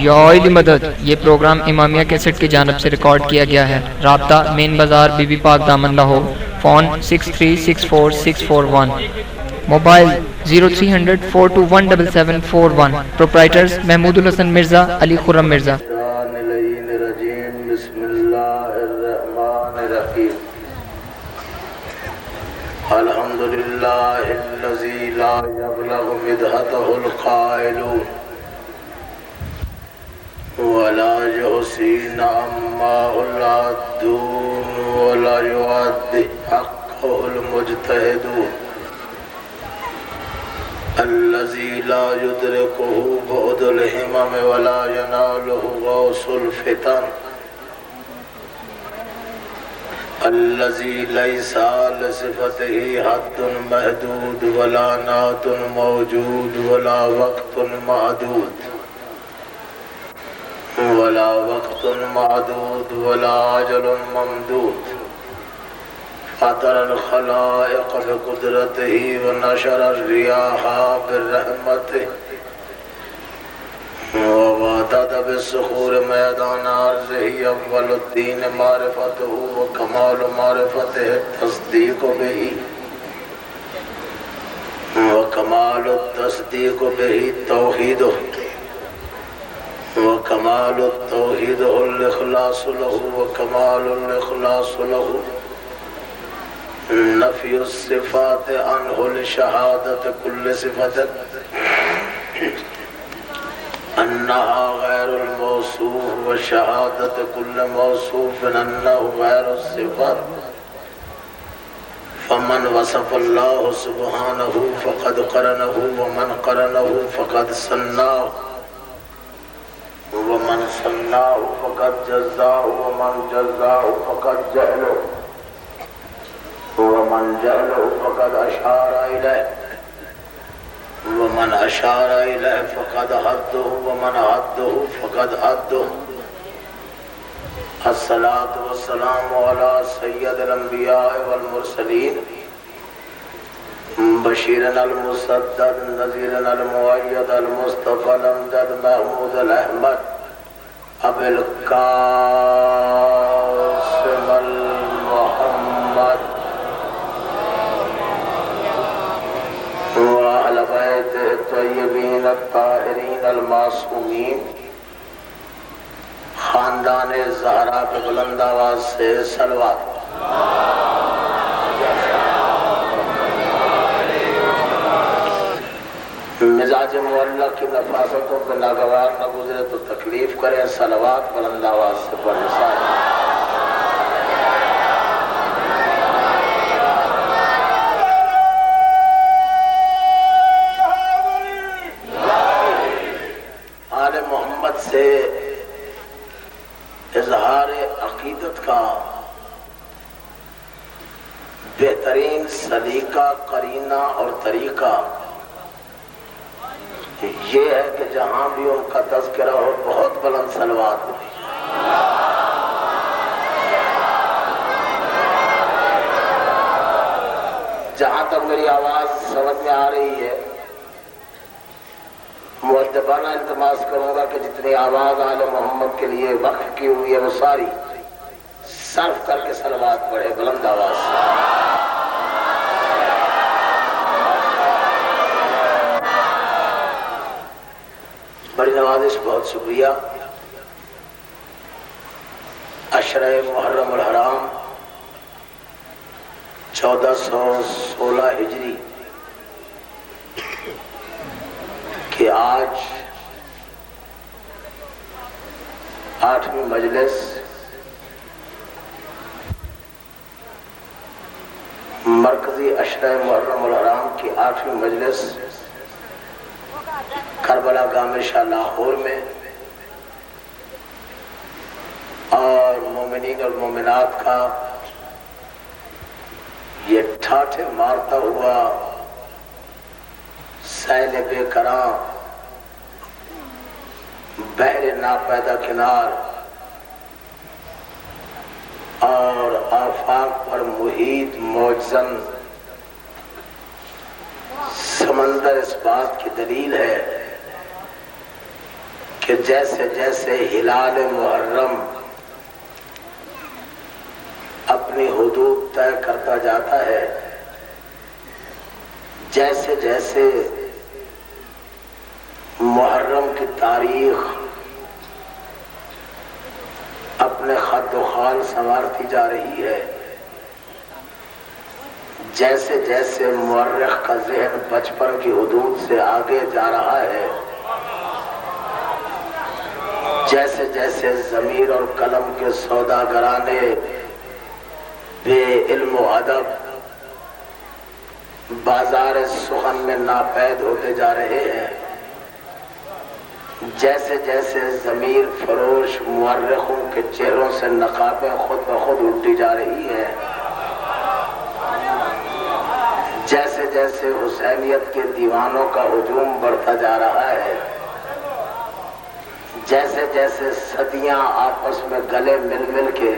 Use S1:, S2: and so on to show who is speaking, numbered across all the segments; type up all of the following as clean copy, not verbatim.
S1: یا علی مدد۔ یہ پروگرام امامیہ کیسٹ کی جانب سے ریکارڈ کیا گیا ہے۔ رابطہ مین بازار بی بی پاک دامن Lahore, phone 63644641، mobile 0300 4217741، proprietors Mahmood الحسن مرزا، علی خرم مرزا۔
S2: بسم اللہ الرحمن الرحیم۔ الحمد للہ الذی لا یبلغ مدحتہ القائلون ولا يحصي نعماء العدون ولا يؤدي حقه المجتهدون الذي لا يدركه بعد الهمم ولا يناله غوص الفتن الذي ليس لصفته حد محدود ولا نعت موجود ولا وقت معدود ولا وقت معدود ولا عجل ممدود فطر الخلائق بقدرته ونشر الرياح برحمته ووادد بالصخور میدان عرضه اول الدین معرفته وکمال معرفته التصدیق به وکمال التصدیق به توحیده وکمال التوحید الاخلاص له وکمال الاخلاص له نفی الصفات عنه لشہادت کل صفت انہا غیر الموصوف وشہادت کل موصوف انہا غیر الصفات فمن وصف اللہ سبحانہ فقد قرنہ ومن قرنہ فقد سناہ ومن سناه فقد جزاه ومن جزاه فقد جهله ومن جهله فقد أشار إليه ومن أشار إليه فقد حده ومن حده فقد حده الصلاة والسلام على سيد الأنبياء والمرسلين بشيرنا المسدد نذيرنا المؤيد المصطفى الأمجد محمود الأحمد أبي القاسم المحمد وأهل بيته الطيبين الطاهرين المعصومين خاندان زہرا پہ بلند آواز سے صلوات۔ مزاج معلق کی نفاستوں پہ ناگوار نہ گزرے تو تکلیف کریں، صلوات بلند آواز سے پڑھیں ساتھ۔ آل محمد سے اظہار عقیدت کا بہترین سلیقہ، قرینہ اور طریقہ یہ ہے کہ جہاں بھی ان کا تذکرہ ہو بہت بلند صلوات ہو۔ جہاں تک میری آواز سمجھ میں آ رہی ہے، مؤدبانہ التماس کروں گا کہ جتنی آواز آل محمد کے لیے وقف کی ہوئی ہے وہ ساری صرف کر کے صلوات پڑھے بلند آواز سے۔ بڑی نوازش، بہت شکریہ۔ عشرہ محرم الحرام 1416 ہجری کہ آج 8ویں مجلس مرکزی عشرہ محرم الحرام کی 8ویں مجلس کربلا گام شاہ لاہور میں اور مومنین اور مومنات کا یہ ٹھاٹھے مارتا ہوا سیل بے کراں بحر ناپیدا کنار اور آفاق پر محیط موجزن سمندر اس بات کی دلیل ہے کہ جیسے جیسے ہلال محرم اپنی حدود طے کرتا جاتا ہے، جیسے جیسے محرم کی تاریخ اپنے خط و خال سنوارتی جا رہی ہے، جیسے جیسے مورخ کا ذہن بچپن کی حدود سے آگے جا رہا ہے، جیسے جیسے ضمیر اور قلم کے سوداگرانے بے علم و ادب بازار سخن میں ناپید ہوتے جا رہے ہیں، جیسے جیسے ضمیر فروش مورخوں کے چہروں سے نقابیں خود بخود اٹھتی جا رہی ہیں، جیسے جیسے حسینیت کے دیوانوں کا ہجوم بڑھتا جا رہا ہے، جیسے جیسے صدیاں آپس میں گلے مل مل کے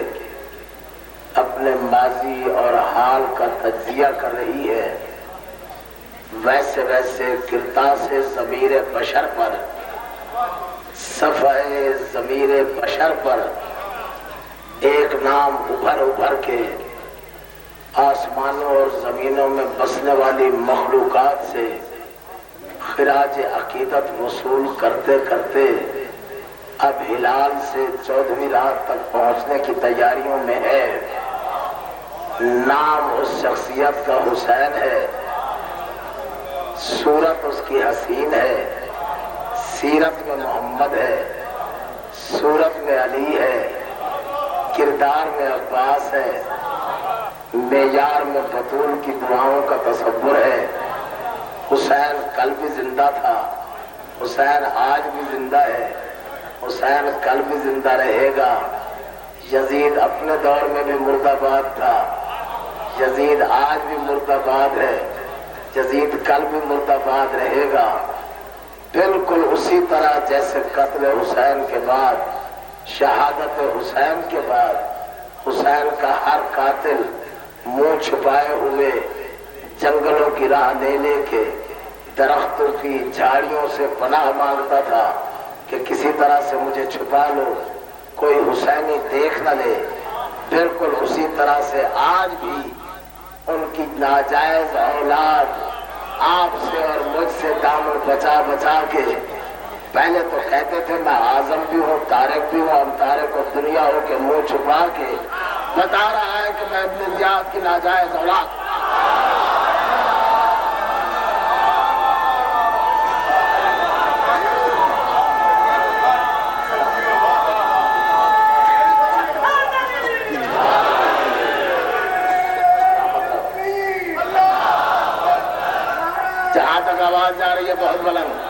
S2: اپنے ماضی اور حال کا تجزیہ کر رہی ہے، ویسے ویسے کرتاس ضمیر بشر پر، صفحہ ضمیر بشر پر ایک نام ابھر ابھر کے آسمانوں اور زمینوں میں بسنے والی مخلوقات سے خراج عقیدت وصول کرتے کرتے اب ہلال سے 14ویں رات تک پہنچنے کی تیاریوں میں ہے۔ نام اس شخصیت کا حسین ہے، صورت اس کی حسین ہے، سیرت میں محمد ہے، صورت میں علی ہے، کردار میں عباس ہے، معیار میں بطول کی دعاؤں کا تصور ہے۔ حسین کل بھی زندہ تھا، حسین آج بھی زندہ ہے، حسین کل بھی زندہ رہے گا۔ یزید اپنے دور میں بھی مرد آباد تھا، یزید آج بھی مرد آباد ہے، یزید کل بھی مرد آباد رہے گا۔ بالکل اسی طرح جیسے قتل حسین کے بعد، شہادت حسین کے بعد حسین کا ہر قاتل منہ چھپائے ہوئے جنگلوں کی راہ لے لے کے درختوں کی جھاڑیوں سے پناہ مانگتا تھا کہ کسی طرح سے مجھے چھپا لو، کوئی حسینی دیکھ نہ لے، بالکل اسی طرح سے آج بھی ان کی ناجائز اولاد آپ سے اور مجھ سے دامن بچا بچا کے، پہلے تو کہتے تھے میں اعظم بھی ہوں، طارق بھی ہوں، ہم طارق کو دنیا ہو کے منہ چھپا کے بتا رہا ہے کہ میں ابن زیاد کی ناجائز اولاد۔ جہاں تک آواز جا رہی ہے بہت بلند،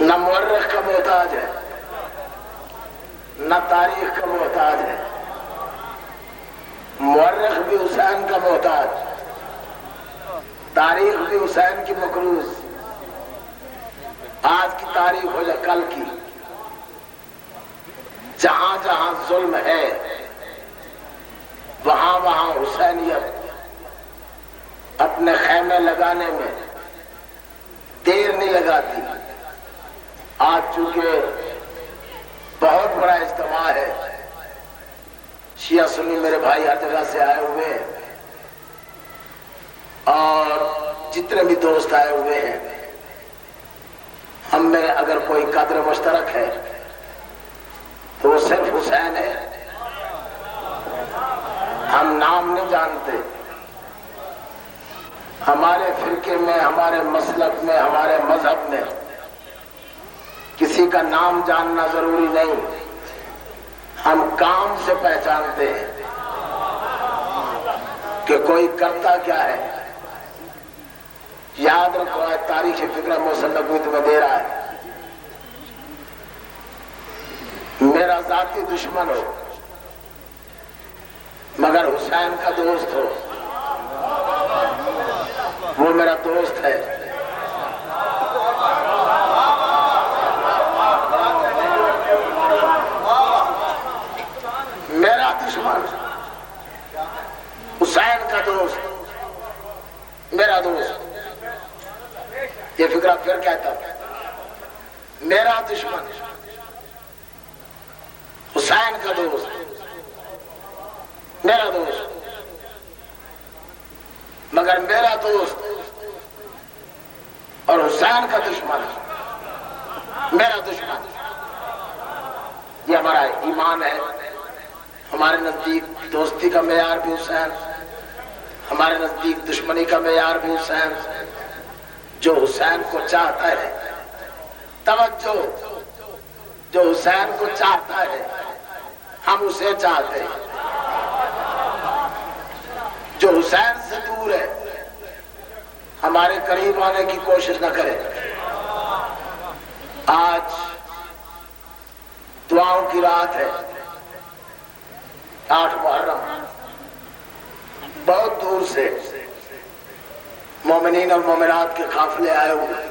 S2: نہ مورخ کا محتاج ہے، نہ تاریخ کا محتاج ہے، مورخ بھی حسین کا محتاج، تاریخ بھی حسین کی مقروض، آج کی تاریخ ہو یا کل کی، جہاں جہاں ظلم ہے وہاں وہاں حسینیت اپنے خیمے لگانے میں دیر نہیں لگاتی۔ آج چونکہ بہت بڑا اجتماع ہے، شیعہ سنی میرے بھائی ہر جگہ سے آئے ہوئے ہیں، اور جتنے بھی دوست آئے ہوئے ہیں، ہم میں اگر کوئی قدر مشترک ہے تو وہ صرف حسین ہے۔ ہم نام نہیں جانتے، ہمارے فرقے میں، ہمارے مسلک میں، ہمارے مذہب میں کسی کا نام جاننا ضروری نہیں، ہم کام سے پہچانتے ہیں کہ کوئی کرتا کیا ہے۔ یاد رکھو آج تاریخ فکر محسن نقوی تمہیں دے رہا ہے، میرا ذاتی دشمن ہو مگر حسین کا دوست ہو، وہ میرا دوست ہے۔ میرا دشمن حسین کا دوست میرا دوست، یہ فکرہ پھر کہتا ہوں، میرا دشمن حسین کا دوست میرا دوست، مگر میرا دوست اور حسین کا دشمن میرا دشمن۔ یہ ہمارا ایمان ہے۔ ہمارے نزدیک دوستی کا معیار بھی حسین، ہمارے نزدیک دشمنی کا معیار بھی حسین۔ جو حسین کو چاہتا ہے، توجہ، جو حسین کو چاہتا ہے ہم اسے چاہتے ہیں، جو حسین سے دور ہے ہمارے قریب آنے کی کوشش نہ کرے۔ آج دعاؤں کی رات ہے، 8 محرم، بہت دور سے مومنین اور مومنات کے قافلے آئے ہوئے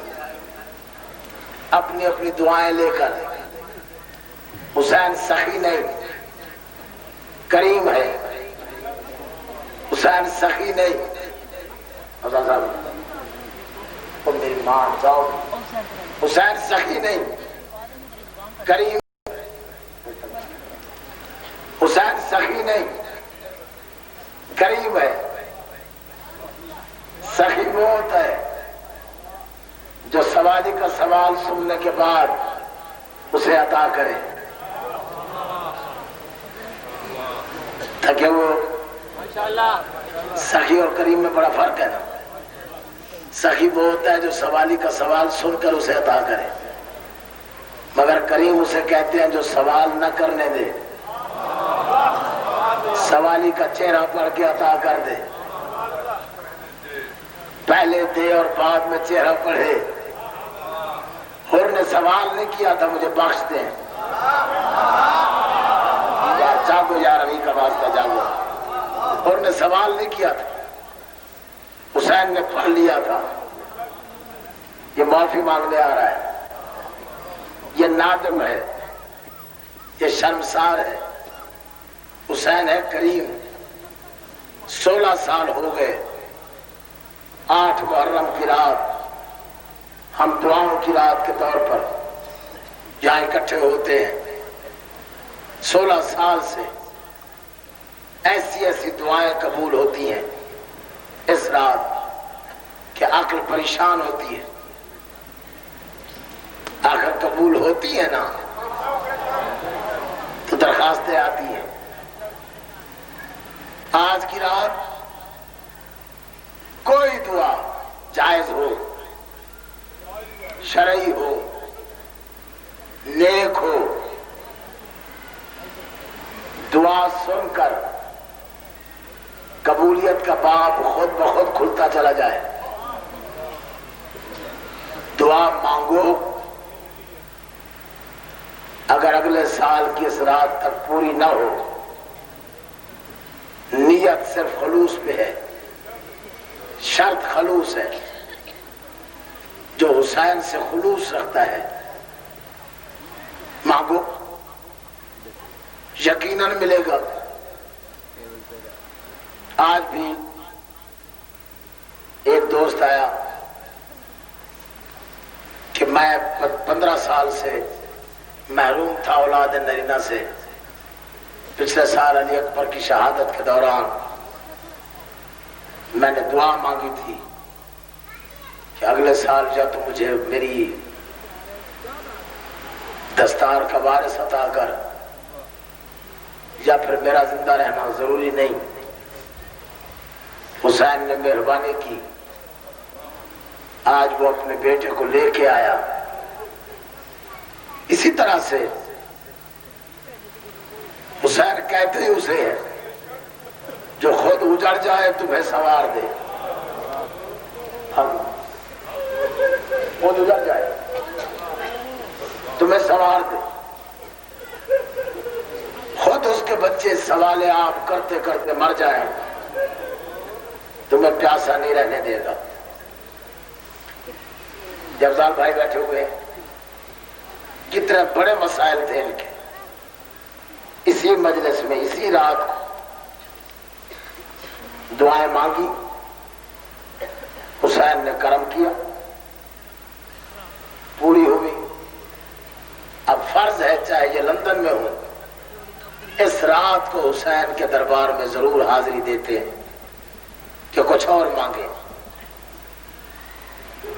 S2: اپنی اپنی دعائیں لے کر۔ حسین سخی نہیں، کریم ہے، حسین سخی نہیں۔ حسین صاحب اور میری ماں جاؤ، حسین سخی نہیں، کریم، حسین سخی نہیں، کریم ہے۔ سخی وہ ہوتا ہے جو سوالی کا سوال سننے کے بعد اسے عطا کرے، تاکہ وہ سخی اور کریم میں بڑا فرق ہے نا۔ سخی وہ ہوتا ہے جو سوالی کا سوال سن کر اسے عطا کرے، مگر کریم اسے کہتے ہیں جو سوال نہ کرنے دے، سوالی کا چہرہ پڑھ کے عطا کر دے، پہلے دے اور بعد میں چہرہ پڑھے۔ حر نے سوال نہیں کیا تھا مجھے بخش دیں، یا جاگو یا روی کا واسطہ جاگو، حر نے سوال نہیں کیا تھا، حسین نے پڑھ لیا تھا۔ یہ معافی مانگنے آ رہا ہے، یہ نادم ہے، یہ شرمسار ہے۔ حسین ہے کریم۔ 16 سال ہو گئے، 8 محرم کی رات ہم دعاؤں کی رات کے طور پر یہاں اکٹھے ہوتے ہیں۔ 16 سال سے ایسی ایسی دعائیں قبول ہوتی ہیں اس رات کہ عقل پریشان ہوتی ہے۔ آخر قبول ہوتی ہے نا تو درخواستیں آتی ہیں۔ آج کی رات کوئی دعا جائز ہو، شرعی ہو، نیک ہو، دعا سن کر قبولیت کا باب خود بخود کھلتا چلا جائے۔ دعا مانگو، اگر اگلے سال کی اس رات تک پوری نہ ہو، نیت صرف خلوص پہ ہے، شرط خلوص ہے۔ جو حسین سے خلوص رکھتا ہے مانگو، یقیناً ملے گا۔ آج بھی ایک دوست آیا کہ میں 15 سال سے محروم تھا اولاد نرینہ سے۔ پچھلے سال علی اکبر کی شہادت کے دوران میں نے دعا مانگی تھی کہ اگلے سال یا تو مجھے میری دستار کا وارث عطا کر، یا پھر میرا زندہ رہنا ضروری نہیں۔ حسین نے مہربانی کی، آج وہ اپنے بیٹے کو لے کے آیا۔ اسی طرح سے حسین کہتے ہی اسے ہے جو خود اجڑ جائے تمہیں سوار دے۔ وہ گزر جائے، تمہیں سوار دے، خود اس کے بچے سوال آپ کرتے کرتے مر جائیں، تمہیں پیاسا نہیں رہنے دے گا۔ جفزال بھائی بیٹھے ہوئے کتنے بڑے مسائل تھے ان کے، اسی مجلس میں اسی رات کو دعائیں مانگی، حسین نے کرم کیا، پوری ہوئی۔ اب فرض ہے چاہے یہ لندن میں ہوں، اس رات کو حسین کے دربار میں ضرور حاضری دیتے ہیں کہ کچھ اور مانگے۔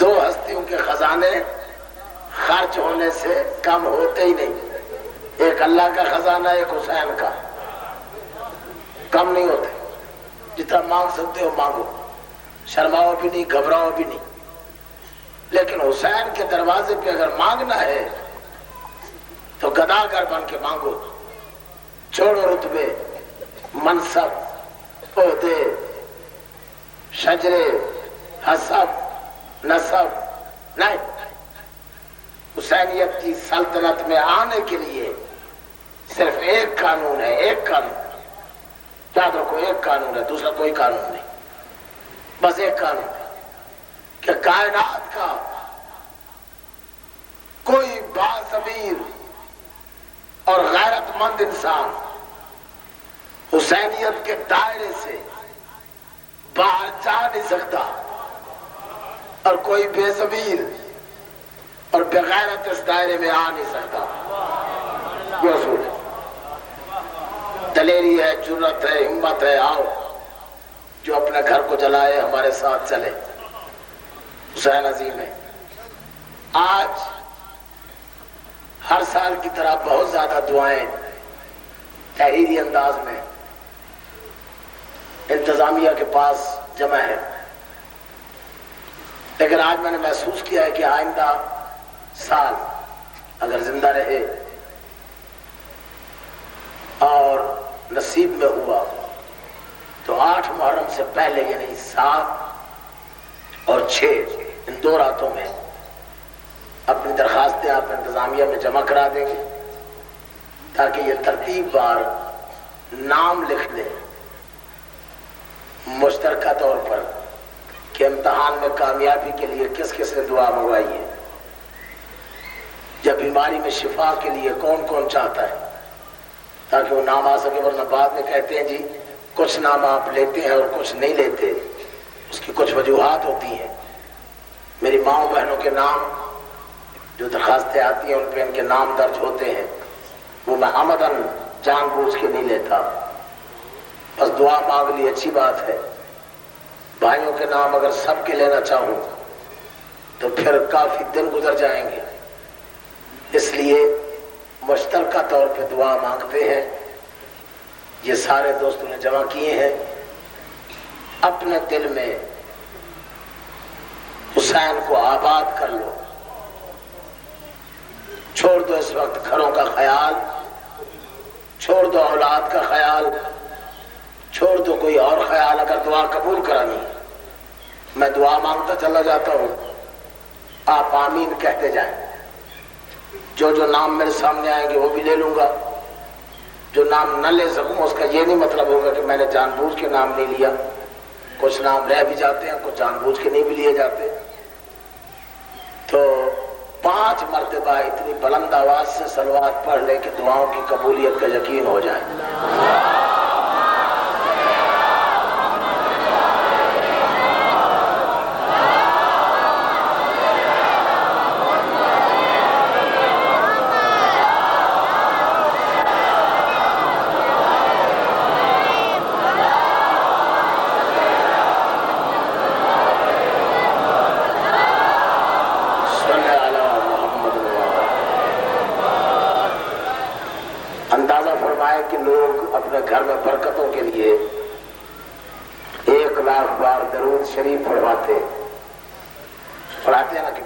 S2: دو ہستیوں کے خزانے خرچ ہونے سے کم ہوتے ہی نہیں، ایک اللہ کا خزانہ، ایک حسین کا، کم نہیں ہوتے۔ جتنا مانگ سکتے ہو مانگو، شرماؤ بھی نہیں، گھبراؤ بھی نہیں، لیکن حسین کے دروازے پہ اگر مانگنا ہے تو گداگر بن کے مانگو، چھوڑو رتبے، منصب، عہدے، شجرے، حسب، نسب، نہیں۔ حسینیت کی سلطنت میں آنے کے لیے صرف ایک قانون ہے، ایک قانون، یاد رکھو، ایک قانون ہے، دوسرا کوئی قانون نہیں، بس ایک قانون ہے کہ کائنات کا کوئی باضمیر اور غیرت مند انسان حسینیت کے دائرے سے باہر جا نہیں سکتا، اور کوئی بے ضمیر اور بغیرت اس دائرے میں آ نہیں سکتا۔ یہ اصول ہے، دلیری ہے، جرت ہے، ہمت ہے، آؤ جو اپنے گھر کو جلائے ہمارے ساتھ چلے۔ حسین عظیم ہے۔ آج ہر سال کی طرح بہت زیادہ دعائیں تحریری انداز میں انتظامیہ کے پاس جمع ہے، لیکن آج میں نے محسوس کیا ہے کہ آئندہ سال اگر زندہ رہے اور نصیب میں ہوا تو 8 محرم سے پہلے، یعنی 7 اور 6 ان 2 راتوں میں اپنی درخواستیں آپ انتظامیہ میں جمع کرا دیں گے، تاکہ یہ ترتیب بار نام لکھ دیں مشترکہ طور پر کہ امتحان میں کامیابی کے لیے کس کس نے دعا منگوائی ہے، یا بیماری میں شفا کے لیے کون کون چاہتا ہے، تاکہ وہ نام آ سکے۔ ورنہ بعد میں کہتے ہیں جی کچھ نام آپ لیتے ہیں اور کچھ نہیں لیتے، اس کی کچھ وجوہات ہوتی ہیں۔ میری ماں بہنوں کے نام جو درخواستیں آتی ہیں ان پہ ان کے نام درج ہوتے ہیں، وہ میں عمدن جان بوجھ کے نہیں لیتا، بس دعا مانگ لی، اچھی بات ہے۔ بھائیوں کے نام اگر سب کے لینا چاہوں تو پھر کافی دن گزر جائیں گے، اس لیے مشترکہ طور پہ دعا مانگتے ہیں۔ یہ سارے دوستوں نے جمع کیے ہیں، اپنے دل میں حسین کو آباد کر لو، چھوڑ دو اس وقت گھروں کا خیال، چھوڑ دو اولاد کا خیال، چھوڑ دو کوئی اور خیال۔ اگر دعا قبول کرانی ہے، میں دعا مانگتا چلا جاتا ہوں، آپ آمین کہتے جائیں۔ جو جو نام میرے سامنے آئیں گے وہ بھی لے لوں گا، جو نام نہ لے سکوں اس کا یہ نہیں مطلب ہوگا کہ میں نے جان بوجھ کے نام نہیں لیا، کچھ نام رہ بھی جاتے ہیں، کچھ جان بوجھ کے نہیں بھی لیے جاتے۔ تو 5 مرتبہ اتنی بلند آواز سے صلوات پڑھ لے کہ دعاؤں کی قبولیت کا یقین ہو جائے۔ اندازہ فرمائے کہ لوگ اپنے گھر میں برکتوں کے لیے 1 لاکھ بار درود شریف پڑھواتے ہیں نا کہ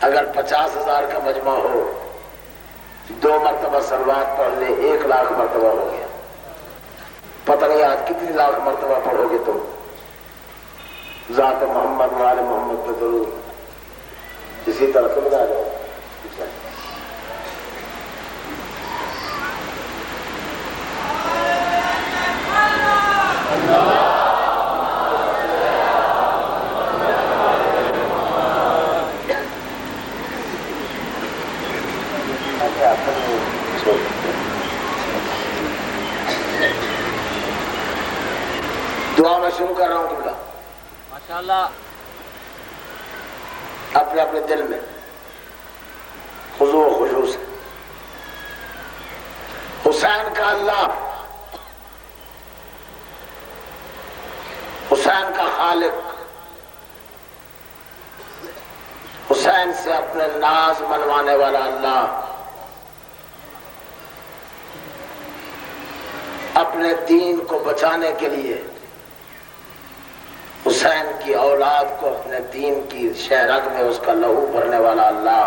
S2: اگر 50,000 کا مجمع ہو، 2 مرتبہ صلوات پڑھ لے، 1 لاکھ مرتبہ ہو گیا۔ پتہ نہیں آج کتنی لاکھ مرتبہ پڑھو گے تم، ذات محمد وآل محمد پہ درود. اسی طرح تم گا جاؤ. دعا میں شروع کر رہا ہوں تمہارا
S3: ماشاءاللہ.
S2: اپنے اپنے دل میں خضوع و خشوع سے. حسین کا اللہ، حسین کا خالق، حسین سے اپنے ناز منوانے والا اللہ اپنے دین کو بچانے کے لیے حسین کی اولاد کو اپنے دین کی شہرگ میں اس کا لہو بھرنے والا اللہ،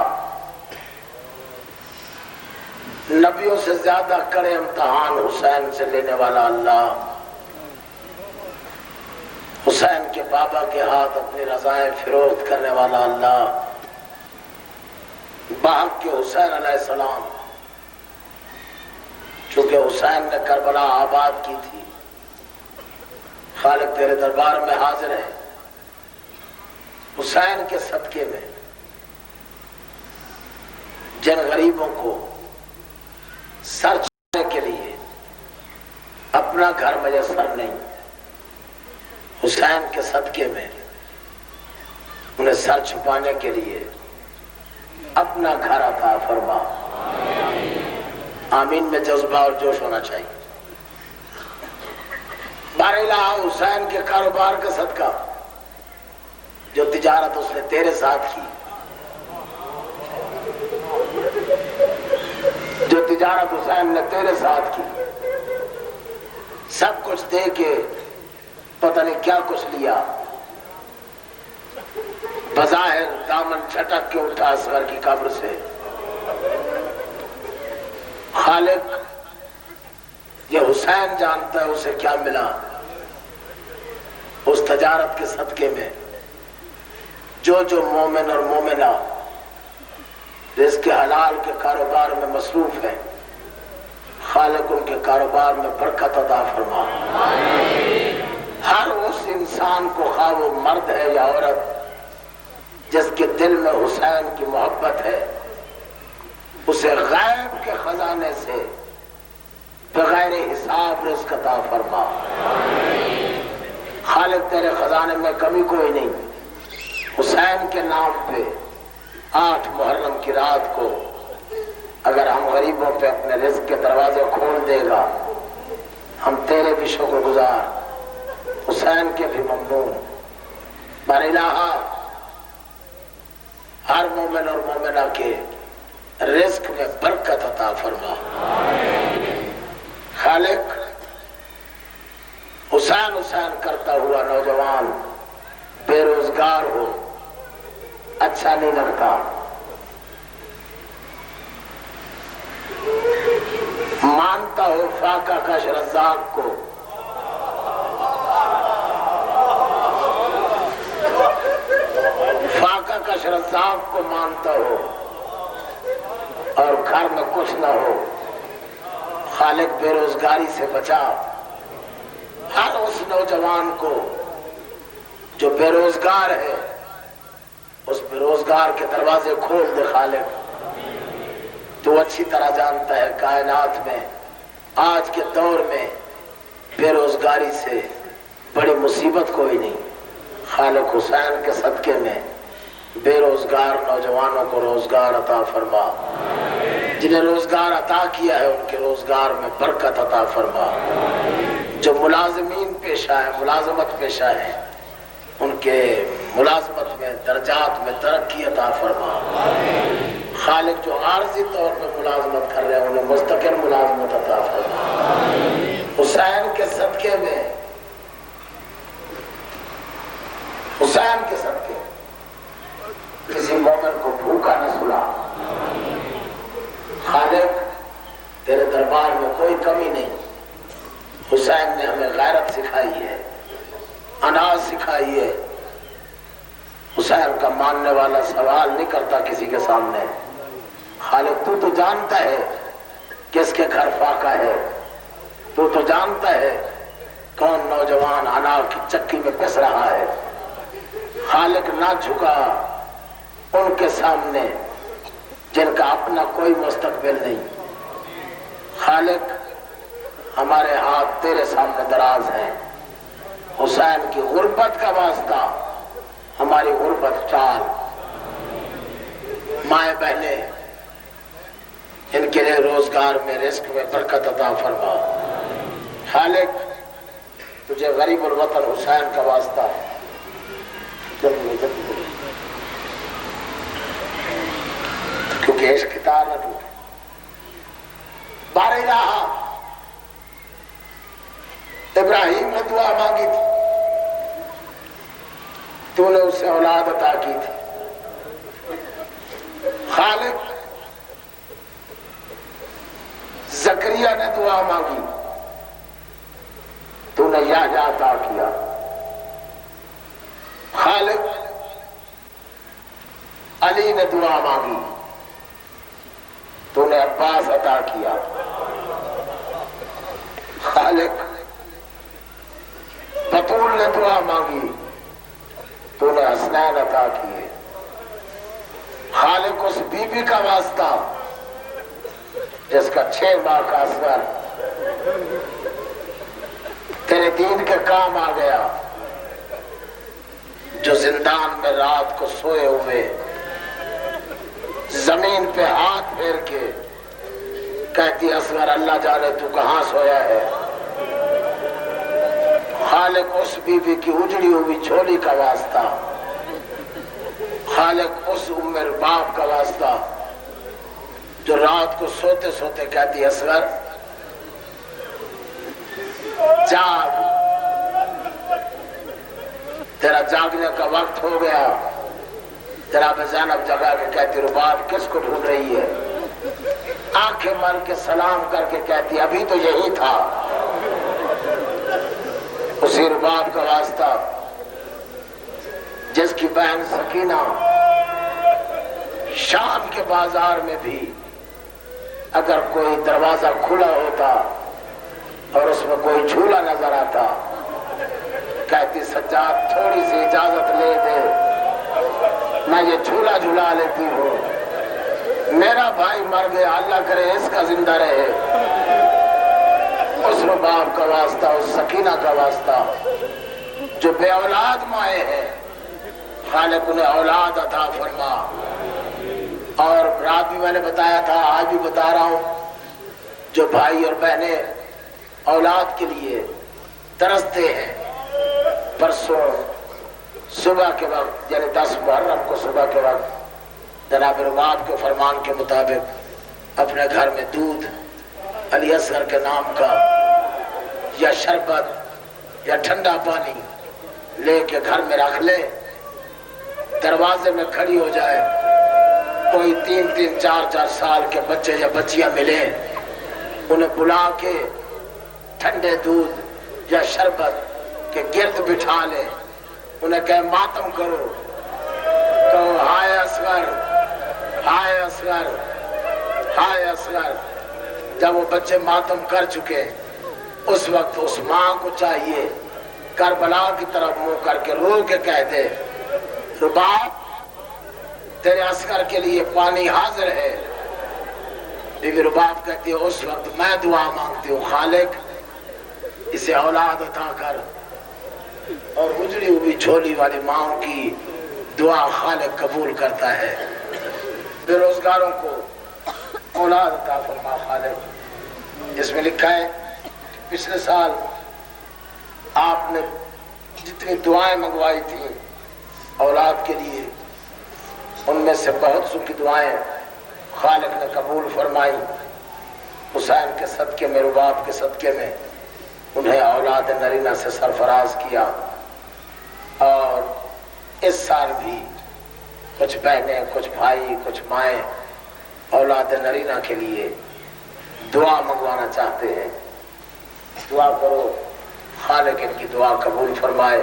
S2: نبیوں سے زیادہ کڑے امتحان حسین سے لینے والا اللہ، حسین کے بابا کے ہاتھ اپنی رضائیں فروخت کرنے والا اللہ، باپ کے حسین علیہ السلام چونکہ حسین نے کربلا آباد کی تھی، خالق تیرے دربار میں حاضر ہے. حسین کے صدقے میں جن غریبوں کو سر چھپانے کے لیے اپنا گھر میسر نہیں، حسین کے صدقے میں انہیں سر چھپانے کے لیے اپنا گھر عطا فرما. آمین میں جذبہ اور جوش ہونا چاہیے. بار الہ حسین کے کاروبار کا صدقہ جو تجارت اس نے تیرے ساتھ کی، جو تجارت حسین نے تیرے ساتھ کی، سب کچھ دے کے پتہ نہیں کیا کچھ لیا، بظاہر دامن چھٹک کے اٹھا اصغر کی قبر سے. خالق یہ حسین جانتا ہے اسے کیا ملا اس تجارت کے صدقے میں. جو مومن اور مومنہ رزق حلال کے کاروبار میں مصروف ہیں، خالق ان کے کاروبار میں برکت عطا فرما. ہر اس انسان کو خواہ وہ مرد ہے یا عورت جس کے دل میں حسین کی محبت ہے، اسے غیب کے خزانے سے بغیر حساب رزق عطا فرما. خالق تیرے خزانے میں کمی کوئی نہیں. حسین کے نام پہ 8 محرم کی رات کو اگر ہم غریبوں پہ اپنے رزق کے دروازے کھول دے گا، ہم تیرے بھی شکر گزار، حسین کے بھی ممنون. بر الہ ہر مومن اور مومنہ کے رزق میں برکت عطا فرما. خالق حسین حسین کرتا ہوا نوجوان بے روزگار ہو، اچھا نہیں لگتا. مانتا ہو فاقہ کش رزاق کو، فاقہ کش رزاق کو مانتا ہو اور گھر میں کچھ نہ ہو. خالق بے روزگاری سے بچا ہر اس نوجوان کو جو بے روزگار ہے، اس بے روزگار کے دروازے کھول دے. خالق تو اچھی طرح جانتا ہے کائنات میں آج کے دور میں بے روزگاری سے بڑی مصیبت کوئی نہیں. خالق حسین کے صدقے میں بے روزگار نوجوانوں کو روزگار عطا فرما. جنہیں روزگار عطا کیا ہے ان کے روزگار میں برکت عطا فرما. جو ملازمین پیشہ ہیں، ملازمت پیشہ ہیں، ان کے ملازمت میں درجات میں ترقی عطا فرما. خالق جو عارضی طور پر ملازمت کر رہے ہیں انہیں مستقل ملازمت عطا فرما. حسین کے صدقے میں، حسین کے صدقے کسی مومن کو بھوکا نہ سلا. خالق تیرے دربار میں کوئی کمی نہیں. حسین نے ہمیں غیرت سکھائی ہے، اناج سکھائی ہے، ماننے والا سوال نہیں کرتا کسی کے سامنے. خالق تو جانتا ہے کس کے گھر فاقہ ہے، تو جانتا ہے کون نوجوان انار کی چکی میں پس رہا ہے. خالق نہ جھکا ان کے سامنے جن کا اپنا کوئی مستقبل نہیں. خالق ہمارے ہاتھ تیرے سامنے دراز ہیں. حسین کی غربت کا واسطہ ہماری غربت ٹال. مائیں بہنیں ان کے لیے روزگار میں رزق میں برکت عطا فرما. خالق تجھے غریب الوطن حسین کا واسطہ جلدی کیونکہ عشق کی تار نہ ٹوٹے. بار الہ ابراہیم نے دعا مانگی تھی، تو نے اسے اولاد عطا کی تھی. خالق زکریا نے دعا مانگی، تو نے یحییٰ عطا کیا. خالق علی نے دعا مانگی، تو نے عباس عطا کیا. خالق بطول نے دعا مانگی، تو نے حسنین عطا کیے. خالق اس بی بی کا واسطہ جس کا 6 ماہ کا اصغر تیرے دین کے کام آ گیا، جو زندان میں رات کو سوئے ہوئے زمین پہ ہاتھ پھیر کے کہتی اصغر اللہ جانے تو کہاں سویا ہے. خالق اس بی بی کی اجڑی ہوئی جھولی کا واسطہ، خالق اس ام رباب کا واسطہ جو رات کو سوتے سوتے کہتی اصغر جاگ، تیرا جاگنے کا وقت ہو گیا. جناب زینب جگہ کے کہتی رباب کس کو ڈھونڈ رہی ہے؟ آنکھیں مل کے سلام کر کے کہتی ابھی تو یہی تھا. اسی رباب کا واسطہ جس کی بہن سکینہ شام کے بازار میں بھی اگر کوئی دروازہ کھلا ہوتا اور اس میں کوئی جھولا نظر آتا کہتی سجاد تھوڑی سی اجازت لے دے، میں یہ جھولا جھولا لیتی ہوں. میرا بھائی مر گیا، اللہ کرے اس کا زندہ رہے. اس رباب کا واسطہ، اس سکینہ کا واسطہ جو بے اولاد مائیں ہیں، خالق انہیں اولاد عطا فرما. اور رات بھی میں نے بتایا تھا، آج بھی بتا رہا ہوں، جو بھائی اور بہنیں اولاد کے لیے ترستے ہیں، پرسوں صبح کے وقت یعنی 10 محرم کو صبح کے وقت جناب رباب کے فرمان کے مطابق اپنے گھر میں دودھ علی اصغر کے نام کا یا شربت یا ٹھنڈا پانی لے کے گھر میں رکھ لے. دروازے میں کھڑی ہو جائے، کوئی 3-3 4-4 سال کے بچے یا بچیاں ملے، انہیں بلا کے ٹھنڈے دودھ یا شربت کے گرد بٹھا لے، انہیں کہے ماتم کرو، کہو ہائے اصغر ہائے اصغر ہائے اصغر. جب وہ بچے ماتم کر چکے اس وقت اس ماں کو چاہیے کربلا کی طرف منہ کر کے رو کے کہہ دے رباب تیرے اصغر کے لیے پانی حاضر ہے. بی بی رباب کہتی ہے اس وقت میں دعا مانگتی ہوں خالق اسے اولاد عطا کر. اور اجڑی ہوئی جھولی والی ماں کی دعا خالق قبول کرتا ہے. بے روزگاروں کو اولاد عطا فرما خالق. اس میں لکھا ہے پچھلے سال آپ نے جتنی دعائیں منگوائی تھیں اولاد کے لیے ان میں سے بہت سو کی دعائیں خالق نے قبول فرمائی. حسین کے صدقے میں، رباب کے صدقے میں انہیں اولاد نرینہ سے سرفراز کیا. اور اس سال بھی کچھ بہنیں، کچھ بھائی، کچھ مائیں اولاد نرینہ کے لیے دعا منگوانا چاہتے ہیں. دعا کرو خالق ان کی دعا قبول فرمائے.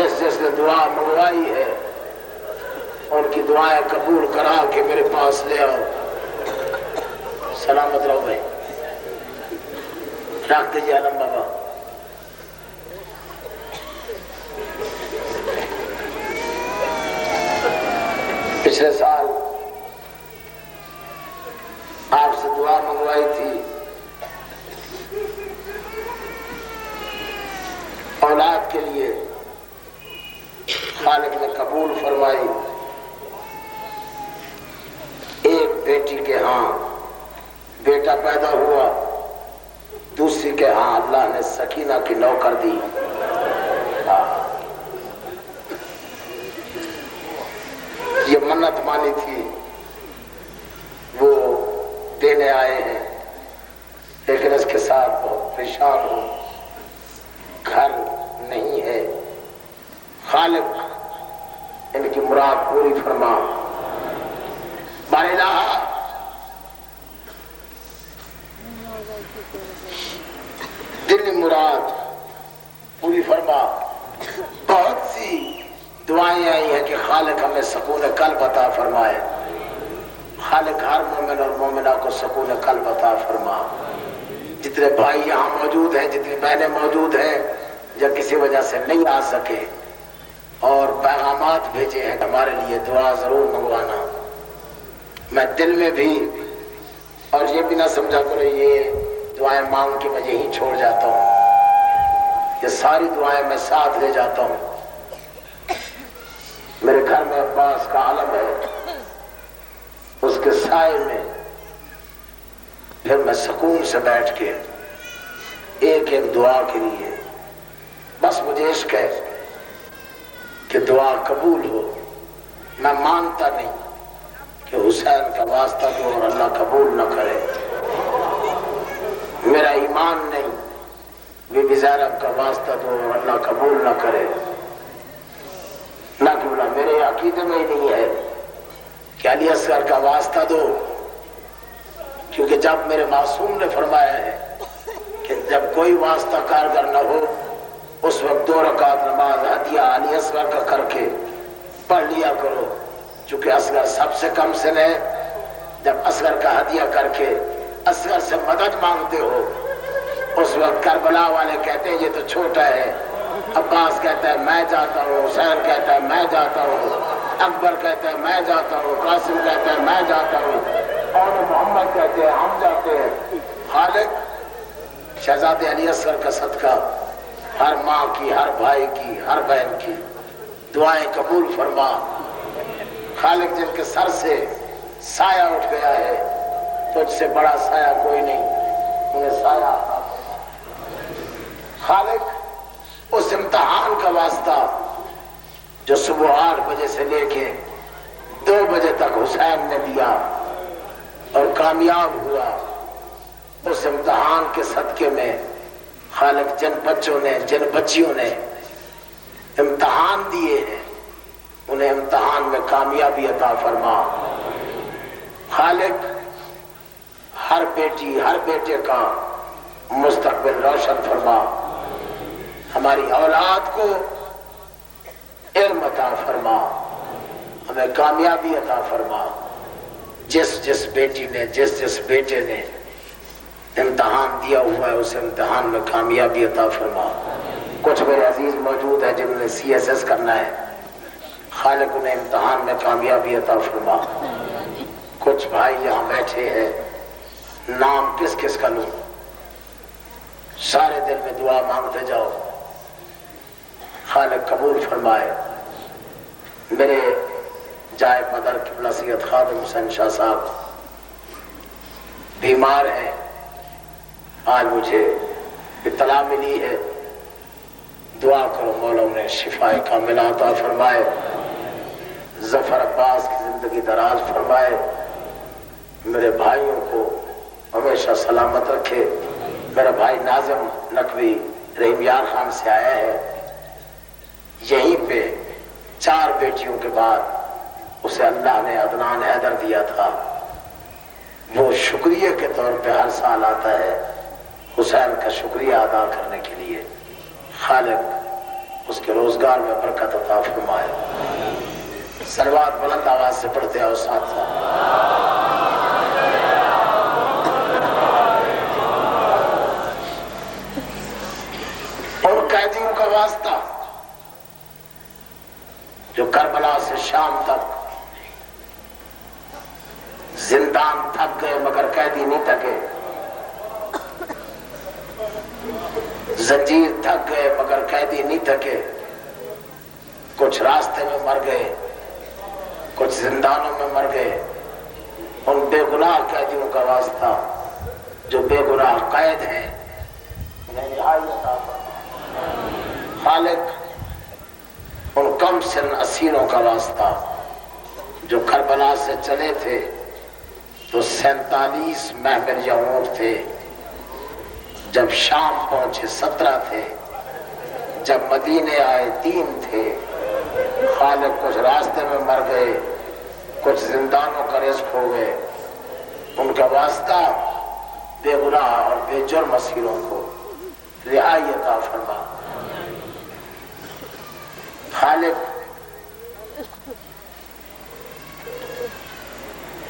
S2: جس جس نے دعا منگوائی ہے ان کی دعائیں قبول کرا کے میرے پاس لے آؤ. سلامت رہو بھائی. رکھ دیجیے عالم بابا. پچھلے سال آپ سے دعا منگوائی تھی اولاد کے لیے. خالق نے قبول فرمائی. ایک بیٹی کے ہاں بیٹا پیدا ہوا, دوسری کے ہاں اللہ نے سکینہ کی نوکر دی. یہ منت مانی تھی وہ دینے آئے ہیں, لیکن اس کے ساتھ بہت پریشان ہوں. گھر نہیں ہے. خالق ان کی مراد پوری فرما. بار الہ دلی مراد پوری فرما. بہت سی دعائیں آئی ہیں کہ خالق ہمیں سکون قلب عطا فرمائے. خالق ہر مومن اور مومنہ کو سکون قلب عطا فرما. جتنے بھائی یہاں موجود ہیں, جتنی بہنیں موجود ہیں جو کسی وجہ سے نہیں آ سکے اور پیغامات بھیجے ہیں, ہمارے لیے دعا ضرور منگوانا. میں دل میں بھی اور یہ بھی نہ سمجھا کرو یہ دعائیں مانگ کے میں یہیں چھوڑ جاتا ہوں. یہ ساری دعائیں میں ساتھ لے جاتا ہوں. میرے گھر میں عباس کا عالم ہے, اس کے سائے میں پھر میں سکون سے بیٹھ کے ایک ایک دعا کے لیے بس مجھے عشق ہے کہ دعا قبول ہو. میں مانتا نہیں کہ حسین کا واسطہ دو اور اللہ قبول نہ کرے. میرا ایمان نہیں بی بی زینب کا واسطہ دو اور اللہ قبول نہ کرے. نہ کہ بولا میرے عقیدے میں ہی نہیں ہے کہ علی اصغر کا واسطہ دو, کیونکہ جب میرے معصوم نے فرمایا ہے کہ جب کوئی واسطہ کارگر نہ ہو اس وقت 2 رکعت نماز ہدیہ علی اصغر کا کر کے پڑھ لیا کرو. چونکہ اصغر سب سے کم سن ہے. جب اصغر کا ہدیہ کر کے اصغر سے مدد مانگتے ہو اس وقت کربلا والے کہتے ہیں یہ تو چھوٹا ہے, عباس کہتا ہے میں جاتا ہوں, حسین کہتا ہے میں جاتا ہوں, اکبر کہتا ہے میں جاتا ہوں, قاسم کہتا ہے میں جاتا ہوں, اور محمد کہتے ہیں ہم جاتے ہیں. خالق شہزادے علی اصغر کا صدقہ ہر ماں کی, ہر بھائی کی, ہر بہن کی دعائیں قبول فرما. خالق جن کے سر سے سایہ اٹھ گیا ہے تجھ سے بڑا سایہ کوئی نہیں, انہیں سایہ. خالق اس امتحان کا واسطہ جو صبح 8 بجے سے لے کے 2 بجے تک حسین نے دیا اور کامیاب ہوا, اس امتحان کے صدقے میں خالق جن بچوں نے جن بچیوں نے امتحان دیے ہیں انہیں امتحان میں کامیابی عطا فرما. خالق ہر بیٹی ہر بیٹے کا مستقبل روشن فرما. ہماری اولاد کو علم عطا فرما, ہمیں کامیابی عطا فرما. جس جس بیٹی نے جس جس بیٹے نے امتحان دیا ہوا ہے اس امتحان میں کامیابی عطا فرما. کچھ میرے عزیز موجود ہیں جنہوں نے CSS کرنا ہے, خالق انہیں امتحان میں کامیابی عطا فرما. کچھ بھائی یہاں بیٹھے ہیں, نام کس کس کا لوں, سارے دل میں دعا مانگتے جاؤ. خالق قبول فرمائے. میرے جائے مدر قبلہ سید خادم حسین شاہ صاحب بیمار ہیں. آج مجھے اطلاع ملی ہے, دعا کرو مولا انہیں شفائے کاملہ عطا فرمائے. ظفر عباس کی زندگی دراز فرمائے. میرے بھائیوں کو ہمیشہ سلامت رکھے. میرا بھائی ناظم نقوی رحیم یار خان سے آیا ہے, یہیں پہ 4 بیٹیوں کے بعد اسے اللہ نے عدنان حیدر دیا تھا. وہ شکریہ کے طور پہ ہر سال آتا ہے حسین کا شکریہ ادا کرنے کے لیے. خالق اس کے روزگار میں برکت عطا فرمائے. صلوات بلند آواز سے پڑھتے آؤ ساتھ ساتھ. اور قیدیوں کا واسطہ جو کربلا سے شام تک زندان تھک گئے مگر قیدی نہیں تھکے، زنجیر تھک گئے مگر قیدی نہیں تھکے، کچھ راستے میں مر گئے، کچھ زندانوں میں مر گئے. ان بے گناہ قیدیوں کا واسطہ جو بے گناہ قید ہیں انہیں رہائی عطا فرما. خالق ان کم سن اسیروں کا واسطہ جو کربلا سے چلے تھے تو 47 محمل یا اونٹ تھے، جب شام پہنچے 17 تھے، جب مدینے آئے 3 تھے. خالق کچھ راستے میں مر گئے، کچھ زندانوں کا رزق ہو گئے. ان کا واسطہ بے گناہ اور بے جرم اسیروں کو رہائی عطا فرما. خالق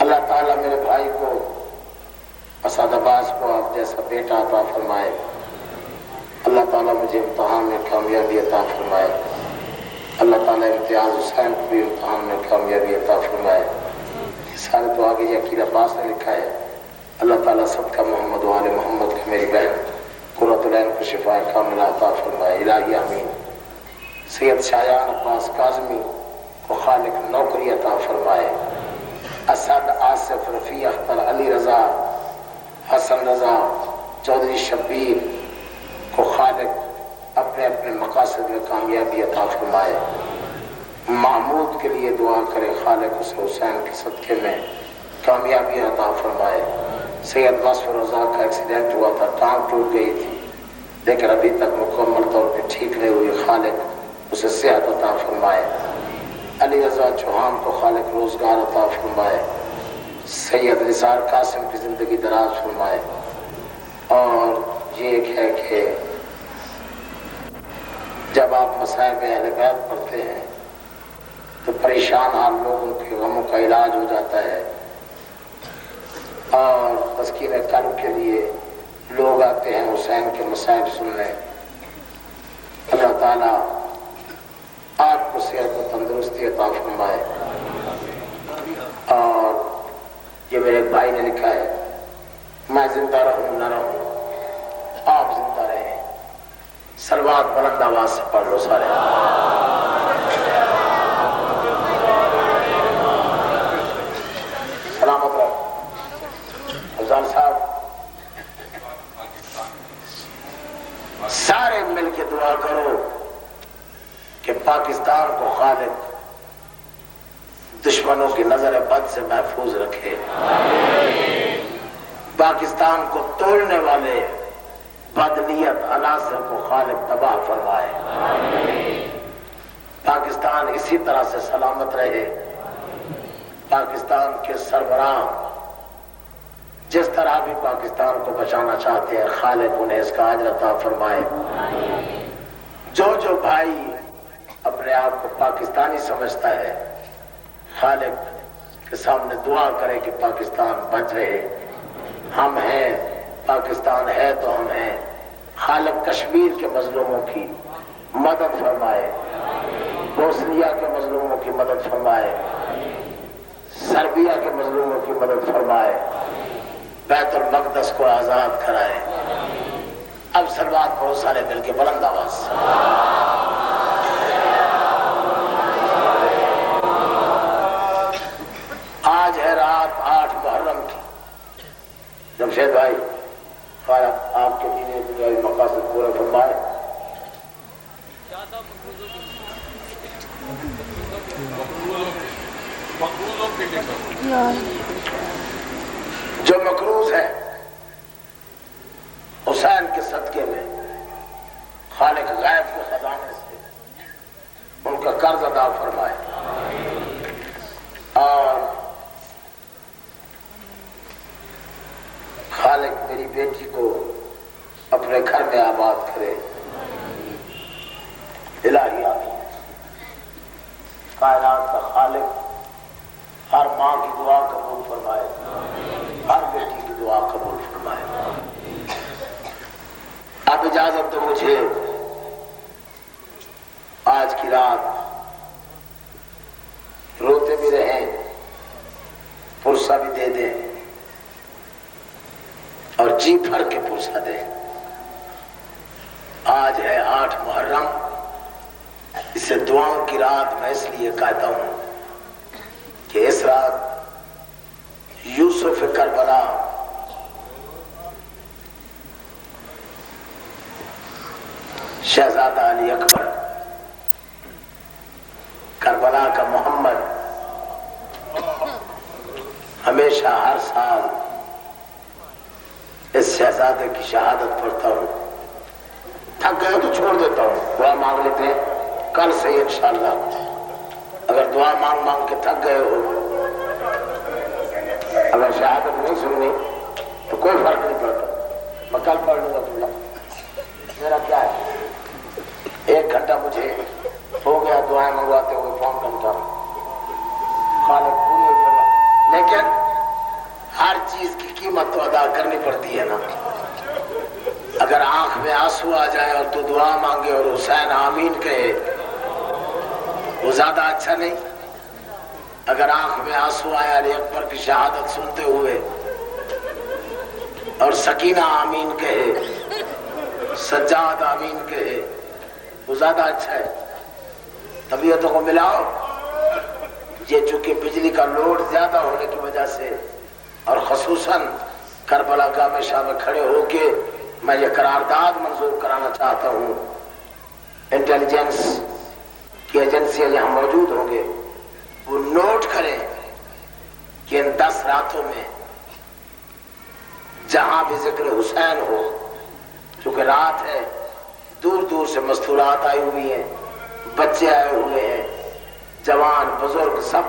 S2: اللہ تعالیٰ میرے بھائی کو، اسد عباس کو آپ جیسا بیٹا عطا فرمائے. اللہ تعالیٰ مجھے امتحان میں کامیابی عطا فرمائے. اللہ تعالیٰ امتیاز حسین کو بھی امتحان میں کامیابی عطا فرمائے. یہ سارے تو آگے یہ عقیل عباس نے لکھا ہے. اللہ تعالیٰ صدقہ محمد و آل محمد کی میری بہن قرۃ العین کو شفاء کاملہ عطا فرمائے. الہی آمین. سید شایان عباس کاظمی کو خالق نوکری عطا فرمائے. اسد، آصف، رفیع اختر، علی رضا، حسن رضا، چودھری شبیر کو خالق اپنے اپنے مقاصد میں کامیابی عطا فرمائے. محمود کے لیے دعا کرے، خالق اسے حسین کے صدقے میں کامیابی عطا فرمائے. سید وصف رضا کا ایکسیڈنٹ ہوا تھا، ٹانگ ٹوٹ گئی تھی لیکن ابھی تک مکمل طور پہ ٹھیک نہیں ہوئی. خالق اسے صحت عطا فرمائے. علی رضا چوہان کو خالق روزگار عطا فرمائے. سید نثار قاسم کی زندگی دراز فرمائے. اور یہ ایک ہے کہ جب آپ مصائب اہل بیت پڑھتے ہیں تو پریشان حال لوگوں کے غموں کا علاج ہو جاتا ہے، اور تسکین قلب کے لیے لوگ آتے ہیں حسین کے مصائب سننے. اللہ تعالیٰ آپ کو صحت و تندرستی عطا فرمائے. اور یہ میرے ایک بھائی نے لکھا ہے، میں زندہ رہوں نہ رہوں آپ زندہ رہیں. صلوات بلند آواز سے پڑھ لو سارے. سلامت رہو. افضال صاحب سارے مل کے دعا کرو کہ پاکستان کو خالق دشمنوں کی نظر بد سے محفوظ رکھے. پاکستان کو توڑنے والے بدنیت عناصر کو خالق تباہ فرمائے. پاکستان اسی طرح سے سلامت رہے. پاکستان کے سربراہ جس طرح بھی پاکستان کو بچانا چاہتے ہیں خالق انہیں اس کا اجر عطا فرمائے. جو بھائی اپنے آپ کو پاکستانی سمجھتا ہے خالق کے سامنے دعا کرے کہ پاکستان بچ رہے. ہم ہیں، پاکستان ہے تو ہم ہیں. خالق کشمیر کے مظلوموں کی مدد فرمائے، بوسنیا کے مظلوموں کی مدد فرمائے، سربیا کے مظلوموں کی مدد فرمائے، بیت المقدس کو آزاد کرائے. اب صلوات پڑھو سارے مل کے بلند آواز. آج ہے رات 8 محرم کی. جمشید بھائی خواہ آپ کے دینی دنیاوی مقاصد پورے فرمائے. جو مقروض ہے حسین کے صدقے میں خالق غیب کے خزانے سے ان کا قرض ادا فرمائے. اور خالق میری بیٹی کو اپنے گھر میں آباد کرے. الہی آتی ہے۔ کائنات کا خالق ہر ماں کی دعا قبول فرمائے، ہر بیٹی کی دعا قبول فرمائے۔ اب اجازت دو مجھے آج کی رات روتے بھی رہیں، پرسہ بھی دے دیں اور جی بھر کے پرسہ دیں۔ آج ہے 8 محرم، اسے دعاؤں کی رات میں اس لیے کہتا ہوں کہ اس رات یوسف کربلا شہزادہ علی اکبر، کربلا کا محمد، ہمیشہ ہر سال اس شہزادے کی شہادت پڑھتا ہوں۔ تھک گئے تو چھوڑ دیتا ہوں، دعا مانگ لیتے ہیں کل سے انشاءاللہ۔ اگر دعا مانگ مانگ کے تھک گئے ہو، اگر شہادت نہیں سننی تو کوئی فرق نہیں پڑتا، میں کل پڑھ لوں گا تمہارا، میرا کیا ہے۔ 1 گھنٹہ مجھے ہو گیا دعائیں منگواتے ہوئے، پون گھنٹہ خالق پوری فرما، لیکن ہر چیز کی قیمت تو ادا کرنی پڑتی ہے نا۔ اگر آنکھ میں آنسو آ جائے اور تو دعا مانگے اور حسین آمین کہے، وہ زیادہ اچھا نہیں؟ اگر آنکھ میں آنسو آیا علی اکبر کی شہادت سنتے ہوئے اور سکینہ آمین کہے، سجاد آمین کہے، وہ زیادہ اچھا ہے۔ طبیعتوں کو ملاؤ۔ یہ چونکہ بجلی کا لوڈ زیادہ ہونے کی وجہ سے اور خصوصاً کربلا کا ہمیشہ میں کھڑے ہو کے میں یہ قرارداد منظور کرانا چاہتا ہوں، انٹیلیجنس کی ایجنسیاں یہاں موجود ہوں گے، وہ نوٹ کریں کہ ان 10 راتوں میں جہاں بھی ذکر حسین ہو، چونکہ رات ہے، دور دور سے مستورات آئی ہوئی ہیں، بچے آئے ہوئے ہیں، جوان بزرگ سب